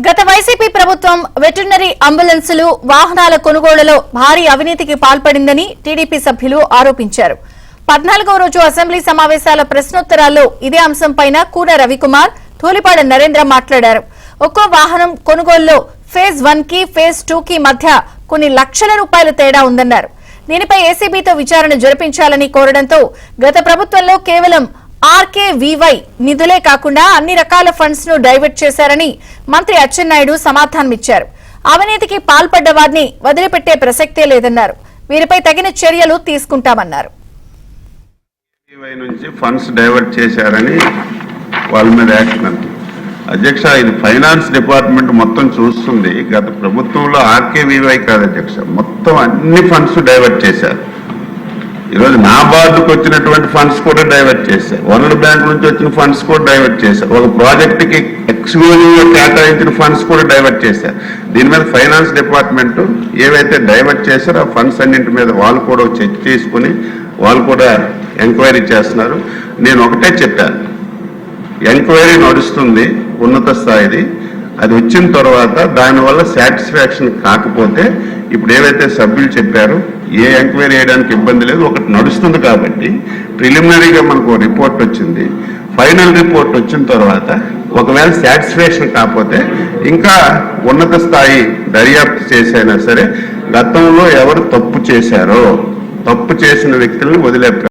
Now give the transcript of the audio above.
గత వైసీపీ ప్రభుత్వం వెటర్నరీ అంబులెన్సులు వాహనాల కొనుగోలులో భారీ అవినీతికి పాల్పడిందని టీడీపీ సభ్యులు ఆరోపించారు. 14వ రోజు అసెంబ్లీ సమావేశాల ప్రశ్నోత్తరాల్లో ఇదే అంశంపైన కూన రవికుమార్, ధూళిపాడ నరేంద్ర మాట్లాడారు. ఒక్కో వాహనం కొనుగోలులో ఫేజ్ 1 కి ఫేజ్ 2 కి మధ్య కొన్ని లక్షల రూపాయల తేడా ఉందన్నారు. దీనిపై ఏసీబీతో విచారణ జరిపించాలని కోరడంతో గత ప్రభుత్వంలో కేవలం ఆర్కేవీవై నిధులే కాకుండా అన్ని రకాల ఫండ్స్ ను డైవర్ట్ చేశారని మంత్రి అచ్చెన్నాయుడు సమాధానమిచ్చారు. అవినీతికి పాల్పడ్డ వారిని వదిలిపెట్టే ప్రసక్తే లేదన్నారు. వీరిపై తగిన చర్యలు తీసుకుంటామన్నారు. నుంచి ఫండ్స్ డైవర్ట్ చేశారని వాళ్ళ మీద యాక్షన్. అధ్యక్ష, ఇది ఫైనాన్స్ డిపార్ట్మెంట్ మొత్తం చూస్తుంది. గత ప్రభుత్వంలో ఆర్కేవీవై కాదు అధ్యక్ష, మొత్తం అన్ని ఫండ్స్ డైవర్ట్ చేశారు. ఈరోజు నాబార్డుకు వచ్చినటువంటి ఫండ్స్ కూడా డైవర్ట్ చేశారు. వరల్డ్ బ్యాంక్ నుంచి వచ్చిన ఫండ్స్ కూడా డైవర్ట్ చేశారు. ఒక ప్రాజెక్టుకి ఎక్స్క్లూజివ్గా కేటాయించిన ఫండ్స్ కూడా డైవర్ట్ చేశారు. దీని మీద ఫైనాన్స్ డిపార్ట్మెంట్ ఏవైతే డైవర్ట్ చేశారో ఆ ఫండ్స్ అన్నింటి మీద వాళ్ళు కూడా చెక్ చేసుకుని వాళ్ళు కూడా ఎంక్వైరీ చేస్తున్నారు. నేను ఒకటే చెప్పాను, ఎంక్వైరీ నడుస్తుంది ఉన్నత స్థాయిది. అది వచ్చిన తర్వాత దానివల్ల సాటిస్ఫాక్షన్ కాకపోతే ఇప్పుడు ఏవైతే సభ్యులు చెప్పారో ఏ ఎంక్వైరీ చేయడానికి ఇబ్బంది లేదు, ఒకటి నడుస్తుంది. కాబట్టి ప్రిలిమినరీగా మనకు రిపోర్ట్ వచ్చింది. ఫైనల్ రిపోర్ట్ వచ్చిన తర్వాత ఒకవేళ సాటిస్ఫాక్షన్ కాకపోతే ఇంకా ఉన్నత స్థాయి దర్యాప్తు చేసైనా సరే గతంలో ఎవరు తప్పు చేశారో తప్పు చేసిన వ్యక్తులను వదిలే